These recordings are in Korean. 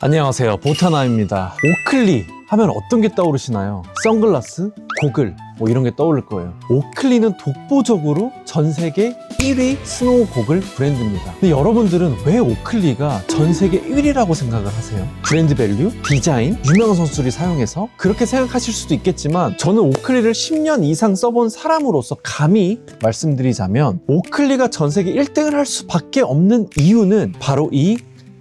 안녕하세요, 보타나입니다. 오클리 하면 어떤 게 떠오르시나요? 선글라스, 고글 뭐 이런 게 떠오를 거예요. 오클리는 독보적으로 전 세계 1위 스노우 고글 브랜드입니다. 근데 여러분들은 왜 오클리가 전 세계 1위라고 생각을 하세요? 브랜드 밸류, 디자인, 유명한 선수들이 사용해서 그렇게 생각하실 수도 있겠지만 저는 오클리를 10년 이상 써본 사람으로서 감히 말씀드리자면 오클리가 전 세계 1등을 할 수밖에 없는 이유는 바로 이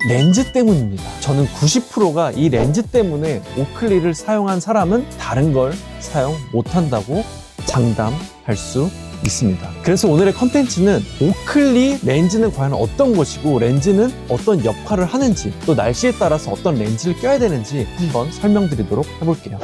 렌즈 때문입니다. 저는 90%가 이 렌즈 때문에 오클리를 사용한 사람은 다른 걸 사용 못한다고 장담할 수 있습니다. 그래서 오늘의 컨텐츠는 오클리 렌즈는 과연 어떤 것이고 렌즈는 어떤 역할을 하는지 또 날씨에 따라서 어떤 렌즈를 껴야 되는지 한번 설명드리도록 해볼게요.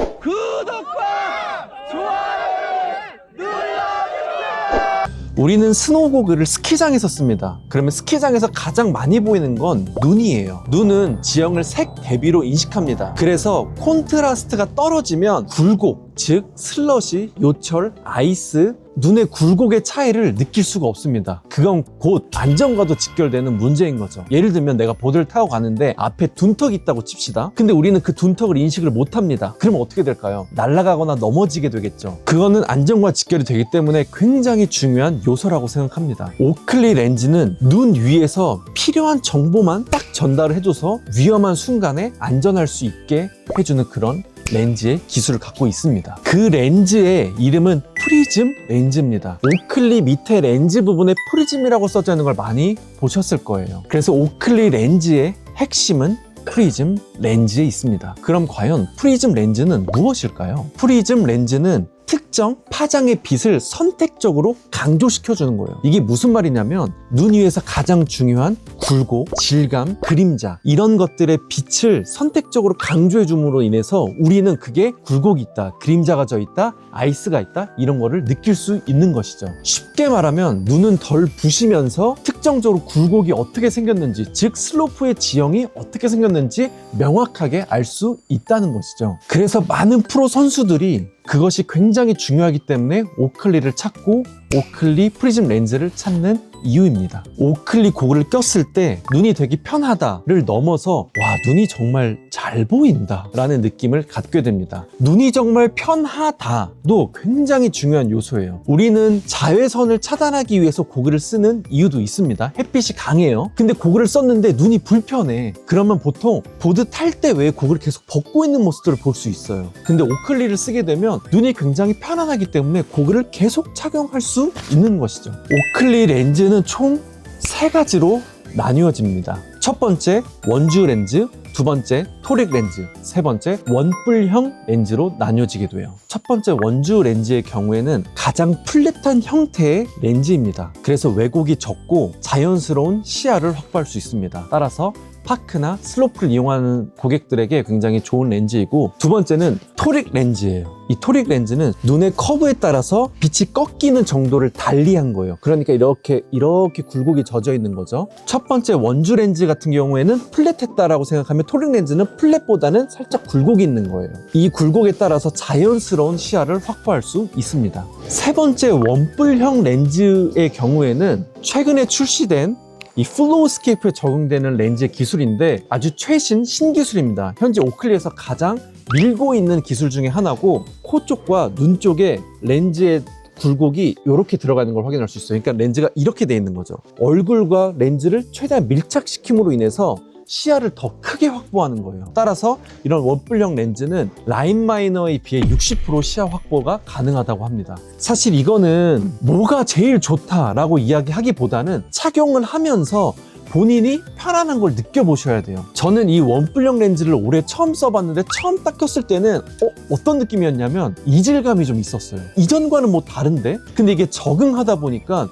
우리는 스노우 고글을 스키장에서 씁니다. 그러면 스키장에서 가장 많이 보이는 건 눈이에요. 눈은 지형을 색 대비로 인식합니다. 그래서 콘트라스트가 떨어지면 굴곡, 즉 슬러시, 요철, 아이스, 눈의 굴곡의 차이를 느낄 수가 없습니다. 그건 곧 안전과도 직결되는 문제인 거죠. 예를 들면 내가 보드를 타고 가는데 앞에 둔턱이 있다고 칩시다. 근데 우리는 그 둔턱을 인식을 못합니다. 그러면 어떻게 될까요? 날아가거나 넘어지게 되겠죠. 그거는 안전과 직결이 되기 때문에 굉장히 중요한 요소라고 생각합니다. 오클리 렌즈는 눈 위에서 필요한 정보만 딱 전달을 해줘서 위험한 순간에 안전할 수 있게 해주는 그런 렌즈의 기술을 갖고 있습니다. 그 렌즈의 이름은 프리즘 렌즈입니다. 오클리 밑에 렌즈 부분에 프리즘이라고 써져 있는 걸 많이 보셨을 거예요. 그래서 오클리 렌즈의 핵심은 프리즘 렌즈에 있습니다. 그럼 과연 프리즘 렌즈는 무엇일까요? 프리즘 렌즈는 특정 파장의 빛을 선택적으로 강조시켜주는 거예요. 이게 무슨 말이냐면 눈 위에서 가장 중요한 굴곡, 질감, 그림자 이런 것들의 빛을 선택적으로 강조해 줌으로 인해서 우리는 그게 굴곡이 있다, 그림자가 져 있다, 아이스가 있다 이런 거를 느낄 수 있는 것이죠. 쉽게 말하면 눈은 덜 부시면서 특정적으로 굴곡이 어떻게 생겼는지, 즉 슬로프의 지형이 어떻게 생겼는지 명확하게 알 수 있다는 것이죠. 그래서 많은 프로 선수들이 그것이 굉장히 중요하기 때문에 오클리를 찾고 오클리 프리즘 렌즈를 찾는 이유입니다. 오클리 고글을 꼈을 때 눈이 되게 편하다를 넘어서 와, 눈이 정말 잘 보인다 라는 느낌을 갖게 됩니다. 눈이 정말 편하다도 굉장히 중요한 요소예요. 우리는 자외선을 차단하기 위해서 고글을 쓰는 이유도 있습니다. 햇빛이 강해요. 근데 고글을 썼는데 눈이 불편해. 그러면 보통 보드 탈 때 왜 고글을 계속 벗고 있는 모습들을 볼 수 있어요. 근데 오클리를 쓰게 되면 눈이 굉장히 편안하기 때문에 고글을 계속 착용할 수 있는 것이죠. 오클리 렌즈는 총 3가지로 나뉘어집니다. 첫 번째 원주 렌즈, 두 번째 토릭 렌즈, 세 번째 원뿔형 렌즈로 나뉘어지게 돼요. 첫 번째 원주 렌즈의 경우에는 가장 플랫한 형태의 렌즈입니다. 그래서 왜곡이 적고 자연스러운 시야를 확보할 수 있습니다. 따라서 파크나 슬로프를 이용하는 고객들에게 굉장히 좋은 렌즈이고, 두 번째는 토릭 렌즈예요. 이 토릭 렌즈는 눈의 커브에 따라서 빛이 꺾이는 정도를 달리한 거예요. 그러니까 이렇게 굴곡이 젖어 있는 거죠. 첫 번째 원주 렌즈 같은 경우에는 플랫했다라고 생각하면 토릭 렌즈는 플랫보다는 살짝 굴곡이 있는 거예요. 이 굴곡에 따라서 자연스러운 시야를 확보할 수 있습니다. 세 번째 원뿔형 렌즈의 경우에는 최근에 출시된 이 플로우스케이프에 적용되는 렌즈의 기술인데 아주 최신 신기술입니다. 현재 오클리에서 가장 밀고 있는 기술 중에 하나고, 코 쪽과 눈 쪽에 렌즈의 굴곡이 이렇게 들어가는 걸 확인할 수 있어요. 그러니까 렌즈가 이렇게 돼 있는 거죠. 얼굴과 렌즈를 최대한 밀착시킴으로 인해서 시야를 더 크게 확보하는 거예요. 따라서 이런 원뿔형 렌즈는 라인 마이너에 비해 60% 시야 확보가 가능하다고 합니다. 사실 이거는 뭐가 제일 좋다라고 이야기하기보다는 착용을 하면서 본인이 편안한 걸 느껴보셔야 돼요. 저는 이 원뿔형 렌즈를 올해 처음 써봤는데 처음 딱 꼈을 때는 어떤 느낌이었냐면 이질감이 좀 있었어요. 이전과는 뭐 다른데? 근데 이게 적응하다 보니까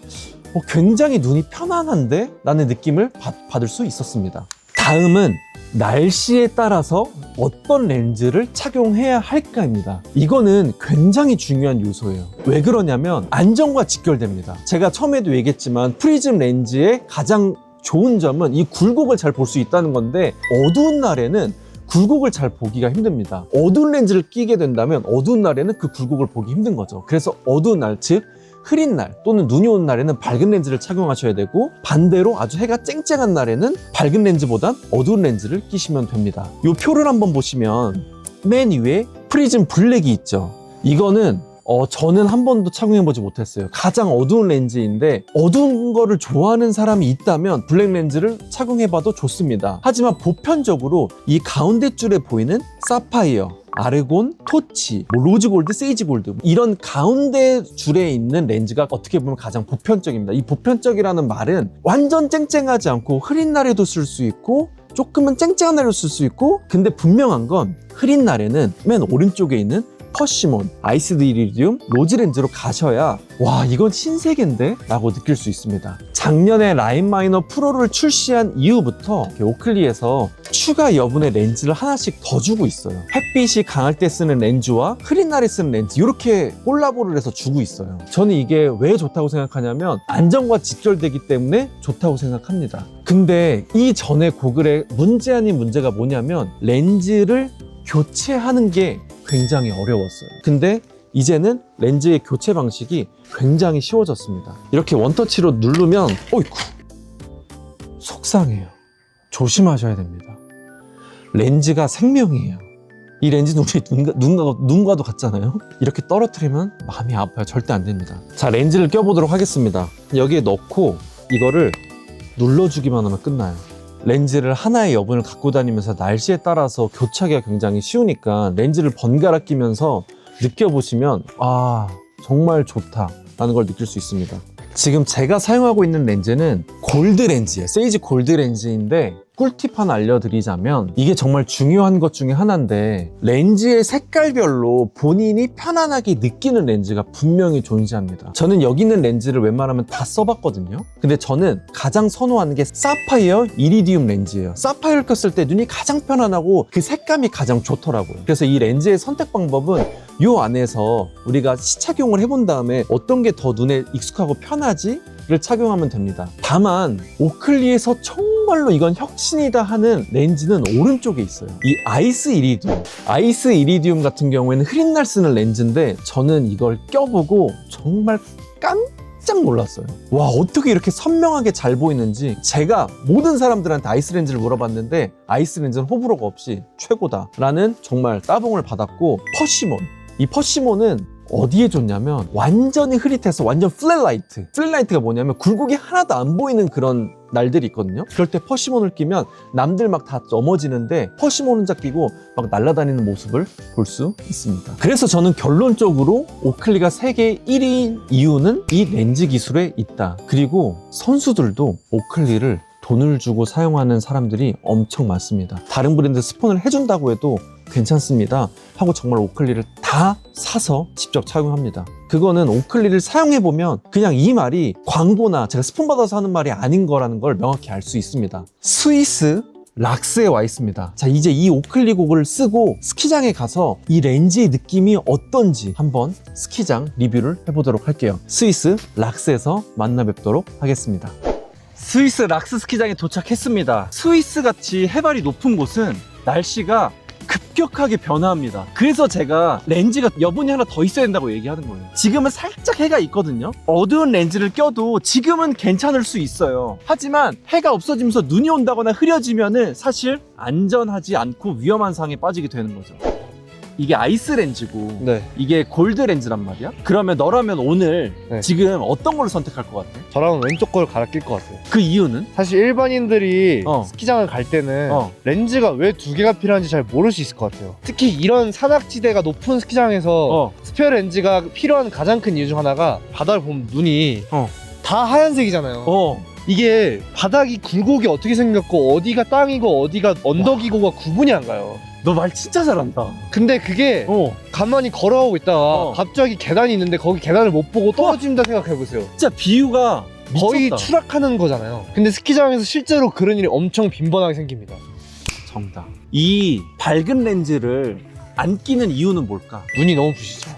굉장히 눈이 편안한데? 라는 느낌을 받을 수 있었습니다. 다음은 날씨에 따라서 어떤 렌즈를 착용해야 할까입니다. 이거는 굉장히 중요한 요소예요. 왜 그러냐면 안전과 직결됩니다. 제가 처음에도 얘기했지만 프리즘 렌즈의 가장 좋은 점은 이 굴곡을 잘 볼 수 있다는 건데, 어두운 날에는 굴곡을 잘 보기가 힘듭니다. 어두운 렌즈를 끼게 된다면 어두운 날에는 그 굴곡을 보기 힘든 거죠. 그래서 어두운 날, 즉 흐린 날 또는 눈이 온 날에는 밝은 렌즈를 착용하셔야 되고, 반대로 아주 해가 쨍쨍한 날에는 밝은 렌즈보단 어두운 렌즈를 끼시면 됩니다. 이 표를 한번 보시면 맨 위에 프리즘 블랙이 있죠. 이거는 저는 한 번도 착용해보지 못했어요. 가장 어두운 렌즈인데 어두운 거를 좋아하는 사람이 있다면 블랙 렌즈를 착용해봐도 좋습니다. 하지만 보편적으로 이 가운데 줄에 보이는 사파이어, 아르곤, 토치, 로즈골드, 세이지골드, 이런 가운데 줄에 있는 렌즈가 어떻게 보면 가장 보편적입니다. 이 보편적이라는 말은 완전 쨍쨍하지 않고 흐린 날에도 쓸 수 있고 조금은 쨍쨍한 날에도 쓸 수 있고, 근데 분명한 건 흐린 날에는 맨 오른쪽에 있는 퍼시몬, 아이스드 이리디움, 로즈 렌즈로 가셔야 와, 이건 신세계인데? 라고 느낄 수 있습니다. 작년에 라인 마이너 프로를 출시한 이후부터 오클리에서 추가 여분의 렌즈를 하나씩 더 주고 있어요. 햇빛이 강할 때 쓰는 렌즈와 흐린 날에 쓰는 렌즈, 이렇게 콜라보를 해서 주고 있어요. 저는 이게 왜 좋다고 생각하냐면 안전과 직결되기 때문에 좋다고 생각합니다. 근데 이 전에 고글의 문제 아닌 문제가 뭐냐면 렌즈를 교체하는 게 굉장히 어려웠어요. 근데 이제는 렌즈의 교체 방식이 굉장히 쉬워졌습니다. 이렇게 원터치로 누르면 어이쿠, 속상해요. 조심하셔야 됩니다. 렌즈가 생명이에요. 이 렌즈는 우리 눈과도 같잖아요. 이렇게 떨어뜨리면 마음이 아파요. 절대 안 됩니다. 자, 렌즈를 껴보도록 하겠습니다. 여기에 넣고 이거를 눌러주기만 하면 끝나요. 렌즈를 하나의 여분을 갖고 다니면서 날씨에 따라서 교체하기가 굉장히 쉬우니까 렌즈를 번갈아 끼면서 느껴보시면 아, 정말 좋다라는 걸 느낄 수 있습니다. 지금 제가 사용하고 있는 렌즈는 골드 렌즈예요. 세이지 골드 렌즈인데 꿀팁 하나 알려드리자면 이게 정말 중요한 것 중에 하나인데, 렌즈의 색깔별로 본인이 편안하게 느끼는 렌즈가 분명히 존재합니다. 저는 여기 있는 렌즈를 웬만하면 다 써봤거든요. 근데 저는 가장 선호하는 게 사파이어 이리디움 렌즈예요. 사파이어를 꼈을 때 눈이 가장 편안하고 그 색감이 가장 좋더라고요. 그래서 이 렌즈의 선택 방법은 요 안에서 우리가 시착용을 해본 다음에 어떤 게 더 눈에 익숙하고 편하지? 를 착용하면 됩니다. 다만 오클리에서 정말로 이건 혁신이다 하는 렌즈는 오른쪽에 있어요. 이 아이스 이리디움 같은 경우에는 흐린 날 쓰는 렌즈인데 저는 이걸 껴보고 정말 깜짝 놀랐어요. 와, 어떻게 이렇게 선명하게 잘 보이는지. 제가 모든 사람들한테 아이스 렌즈를 물어봤는데 아이스 렌즈는 호불호가 없이 최고다 라는 정말 따봉을 받았고, 퍼시몬, 이 퍼시몬은 어디에 좋냐면 완전히 흐릿해서 완전 플랫라이트가 뭐냐면 굴곡이 하나도 안 보이는 그런 날들이 있거든요. 그럴 때 퍼시몬을 끼면 남들 막 다 넘어지는데 퍼시몬 혼자 끼고 막 날아다니는 모습을 볼 수 있습니다. 그래서 저는 결론적으로 오클리가 세계 1위인 이유는 이 렌즈 기술에 있다. 그리고 선수들도 오클리를 돈을 주고 사용하는 사람들이 엄청 많습니다. 다른 브랜드 스폰을 해준다고 해도 괜찮습니다 하고 정말 오클리를 다 사서 직접 착용합니다. 그거는 오클리를 사용해보면 그냥 이 말이 광고나 제가 스폰 받아서 하는 말이 아닌 거라는 걸 명확히 알 수 있습니다. 스위스 락스에 와 있습니다. 자, 이제 이 오클리 고글을 쓰고 스키장에 가서 이 렌즈의 느낌이 어떤지 한번 스키장 리뷰를 해보도록 할게요. 스위스 락스에서 만나 뵙도록 하겠습니다. 스위스 락스 스키장에 도착했습니다. 스위스같이 해발이 높은 곳은 날씨가 급격하게 변화합니다. 그래서 제가 렌즈가 여분이 하나 더 있어야 된다고 얘기하는 거예요. 지금은 살짝 해가 있거든요. 어두운 렌즈를 껴도 지금은 괜찮을 수 있어요. 하지만 해가 없어지면서 눈이 온다거나 흐려지면은 사실 안전하지 않고 위험한 상황에 빠지게 되는 거죠. 이게 아이스 렌즈고 네. 이게 골드 렌즈란 말이야? 그러면 너라면 오늘 네. 지금 어떤 걸로 선택할 것 같아? 저랑 왼쪽 걸 갈아 낄 것 같아요. 그 이유는? 사실 일반인들이 어. 스키장을 갈 때는 어. 렌즈가 왜 두 개가 필요한지 잘 모를 수 있을 것 같아요. 특히 이런 산악지대가 높은 스키장에서 스페어 렌즈가 필요한 가장 큰 이유 중 하나가 바다를 보면 눈이 다 하얀색이잖아요. 이게 바닥이 굴곡이 어떻게 생겼고 어디가 땅이고 어디가 언덕이고가 구분이 안 가요. 너 말 진짜 잘한다. 근데 그게 가만히 걸어오고 있다가 갑자기 계단이 있는데 거기 계단을 못 보고 떨어진다 생각해보세요. 진짜 비유가 거의 미쳤다. 추락하는 거잖아요. 근데 스키장에서 실제로 그런 일이 엄청 빈번하게 생깁니다. 정답. 이 밝은 렌즈를 안 끼는 이유는 뭘까? 눈이 너무 부시죠.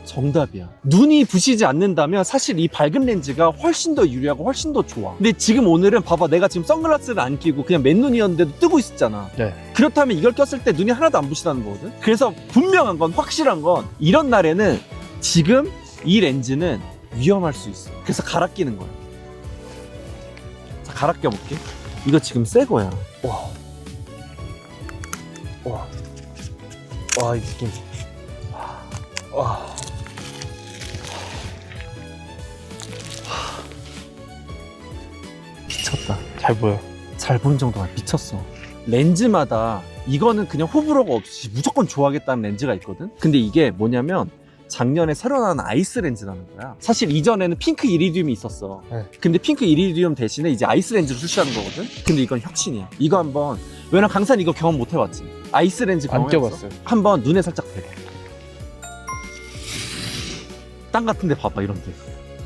정답이야. 눈이 부시지 않는다면 사실 이 밝은 렌즈가 훨씬 더 유리하고 훨씬 더 좋아. 근데 지금 오늘은 봐봐, 내가 지금 선글라스를 안 끼고 그냥 맨눈이었는데도 뜨고 있었잖아. 네. 그렇다면 이걸 꼈을 때 눈이 하나도 안 부시다는 거거든. 그래서 분명한 건, 확실한 건 이런 날에는 지금 이 렌즈는 위험할 수 있어. 그래서 갈아 끼는 거야. 자, 갈아 껴볼게. 이거 지금 새 거야. 와. 와. 와, 이 느낌. 와. 미쳤다. 잘 보여. 잘 보는 정도가 미쳤어. 렌즈마다 이거는 그냥 호불호가 없이 무조건 좋아하겠다는 렌즈가 있거든. 근데 이게 뭐냐면 작년에 새로 나온 아이스 렌즈라는 거야. 사실 이전에는 핑크 이리디움이 있었어. 네. 근데 핑크 이리디움 대신에 이제 아이스 렌즈를 출시하는 거거든. 근데 이건 혁신이야. 이거 한번, 왜냐면 강산 이거 경험 못 해봤지. 아이스 렌즈 안 경험해봤어? 껴봤어요. 한번 눈에 살짝 대봐. 땅 같은데 봐봐, 이런데.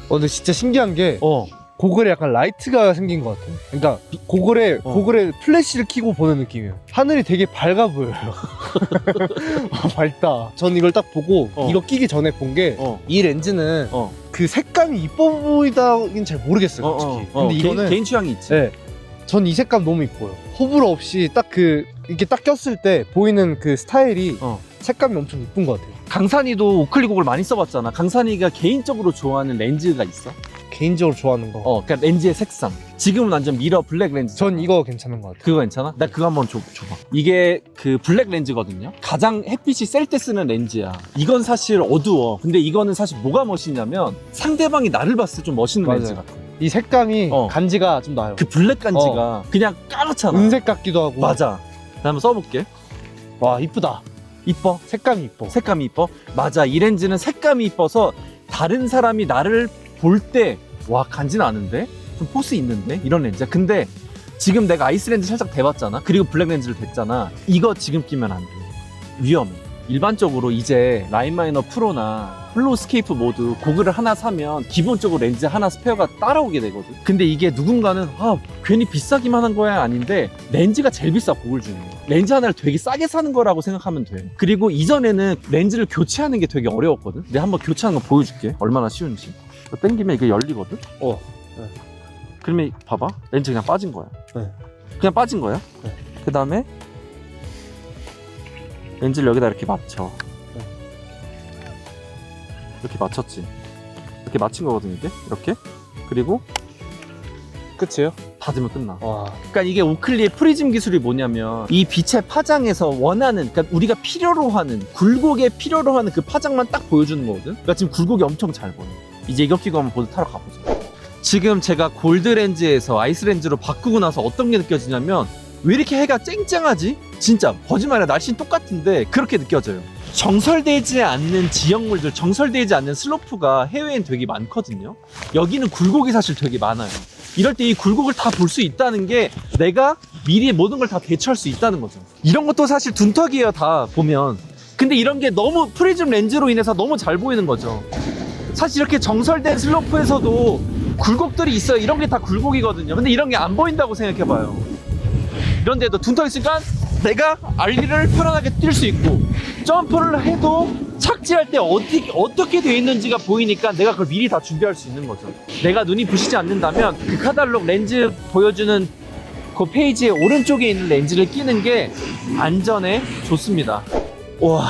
근데 진짜 신기한 게 고글에 약간 라이트가 생긴 것 같아요. 그러니까 고글에 플래시를 켜고 보는 느낌이에요. 하늘이 되게 밝아 보여요. 밝다. 전 이걸 딱 보고 이거 끼기 전에 본 게 이 렌즈는 그 색감이 이뻐 보이다긴 잘 모르겠어요, 솔직히. 근데 이거는 개인 취향이 있지. 네, 전 이 색감 너무 이뻐요. 호불호 없이 딱 이렇게 딱 꼈을 때 보이는 그 스타일이 색감이 엄청 이쁜 것 같아요. 강산이도 오클리 곡을 많이 써봤잖아. 강산이가 개인적으로 좋아하는 렌즈가 있어? 개인적으로 좋아하는 거. 그러니까 렌즈의 색상. 지금은 완전 미러 블랙 렌즈. 전 이거 괜찮은 것 같아요. 그거 괜찮아? 나 그거 한번 줘봐. 이게 그 블랙 렌즈거든요. 가장 햇빛이 셀 때 쓰는 렌즈야. 이건 사실 어두워. 근데 이거는 사실 뭐가 멋있냐면 상대방이 나를 봤을 때 좀 멋있는 맞아요. 렌즈 같아. 이 색감이 간지가 좀 나요. 그 블랙 간지가 그냥 까맣잖아. 은색 같기도 하고. 맞아. 나 한번 써볼게. 와, 이쁘다. 이뻐? 색감이 이뻐. 색감이 이뻐? 맞아. 이 렌즈는 색감이 이뻐서 다른 사람이 나를 볼 때 와, 간지 나는데? 좀 포스 있는데? 이런 렌즈야. 근데 지금 내가 아이스 렌즈 살짝 대봤잖아. 그리고 블랙 렌즈를 댔잖아. 이거 지금 끼면 안 돼. 위험해. 일반적으로 이제 라인마이너 프로나 플로우스케이프 모두 고글을 하나 사면 기본적으로 렌즈 하나 스페어가 따라오게 되거든. 근데 이게 누군가는 괜히 비싸기만 한 거야 아닌데 렌즈가 제일 비싸, 고글 중에. 렌즈 하나를 되게 싸게 사는 거라고 생각하면 돼. 그리고 이전에는 렌즈를 교체하는 게 되게 어려웠거든. 내가 한번 교체하는 거 보여줄게. 얼마나 쉬운지. 이거 당기면 이게 열리거든. 네. 그러면 봐봐, 렌즈 그냥 빠진 거야. 네. 그냥 빠진 거야. 네. 그 다음에 렌즈를 여기다 이렇게 맞춰. 이렇게 맞췄지. 이렇게 맞춘 거거든, 이게. 이렇게. 그리고 끝이에요? 닫으면 끝나. 와. 그러니까 이게 오클리의 프리즘 기술이 뭐냐면 이 빛의 파장에서 원하는, 그러니까 우리가 필요로 하는, 굴곡에 필요로 하는 그 파장만 딱 보여주는 거거든. 그러니까 지금 굴곡이 엄청 잘 보여. 이제 이거 끼고 한번 보드 타러 가보자. 지금 제가 골드 렌즈에서 아이스 렌즈로 바꾸고 나서 어떤 게 느껴지냐면, 왜 이렇게 해가 쨍쨍하지? 진짜 거짓말이야. 날씨는 똑같은데 그렇게 느껴져요. 정설되지 않는 지형물들, 정설되지 않는 슬로프가 해외엔 되게 많거든요. 여기는 굴곡이 사실 되게 많아요. 이럴 때 이 굴곡을 다 볼 수 있다는 게 내가 미리 모든 걸 다 대처할 수 있다는 거죠. 이런 것도 사실 둔턱이에요, 다 보면. 근데 이런 게 너무 프리즘 렌즈로 인해서 너무 잘 보이는 거죠. 사실 이렇게 정설된 슬로프에서도 굴곡들이 있어요. 이런 게 다 굴곡이거든요. 근데 이런 게 안 보인다고 생각해봐요. 이런데도 둔턱 있으니까 내가 알리를 편안하게 뛸 수 있고, 점프를 해도 착지할 때 어떻게 돼 있는지가 보이니까 내가 그걸 미리 다 준비할 수 있는 거죠. 내가 눈이 부시지 않는다면 그 카탈로그 렌즈 보여주는 그 페이지의 오른쪽에 있는 렌즈를 끼는 게 안전에 좋습니다. 와,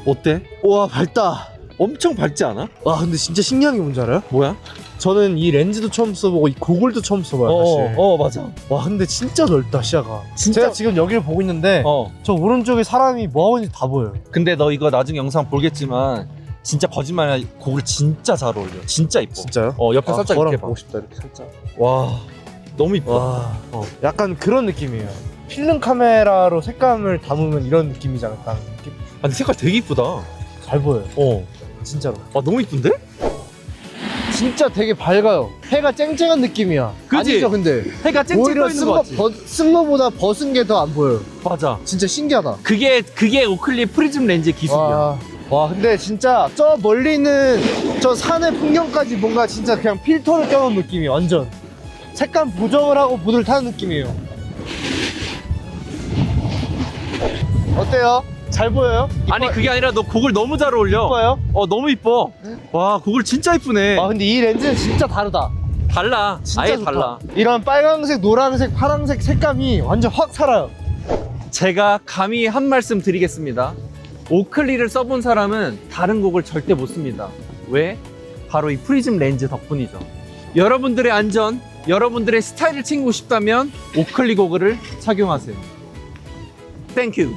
어때? 와, 밝다. 엄청 밝지 않아? 와, 근데 진짜 신기한 게 뭔지 알아요? 뭐야? 저는 이 렌즈도 처음 써보고 이 고글도 처음 써봐요, 사실. 맞아. 와, 근데 진짜 넓다, 시야가. 진짜- 제가 지금 여기를 보고 있는데 저 오른쪽에 사람이 뭐하고 있는지 다 보여요. 근데 너 이거 나중에 영상 보겠지만 진짜 거짓말 아니라 고글 진짜 잘 어울려. 진짜 이뻐. 진짜요? 옆에 살짝 저랑 이렇게 봐. 보고 싶다, 이렇게 살짝. 와, 너무 이뻐. 와, 약간 그런 느낌이에요. 필름 카메라로 색감을 담으면 이런 느낌이지 않을까 하는 느낌? 아, 근데 색깔 되게 이쁘다. 잘 보여요, 진짜로. 너무 이쁜데? 진짜 되게 밝아요. 해가 쨍쨍한 느낌이야. 그지? 아니죠, 근데 해가 쨍쨍 오히려 떠 있는 거 같지? 쓴 거보다 벗은 게 더 안 보여요. 맞아. 진짜 신기하다. 그게 오클리 프리즘 렌즈 기술이야. 와, 근데 진짜 저 멀리 있는 저 산의 풍경까지 뭔가 진짜 그냥 필터를 껴놓은 느낌이 완전 색감 보정을 하고 보드를 타는 느낌이에요. 어때요? 잘 보여요? 아니, 그게 아니라 너 고글 너무 잘 어울려. 이뻐요? 너무 이뻐. 와, 고글 진짜 이쁘네. 근데 이 렌즈는 진짜 다르다. 달라. 진짜 아예 좋다. 달라. 이런 빨강색, 노란색, 파란색 색감이 완전 확 살아요. 제가 감히 한 말씀 드리겠습니다. 오클리를 써본 사람은 다른 곡을 절대 못 씁니다. 왜? 바로 이 프리즘 렌즈 덕분이죠. 여러분들의 안전, 여러분들의 스타일을 챙기고 싶다면 오클리 고글을 착용하세요. 땡큐.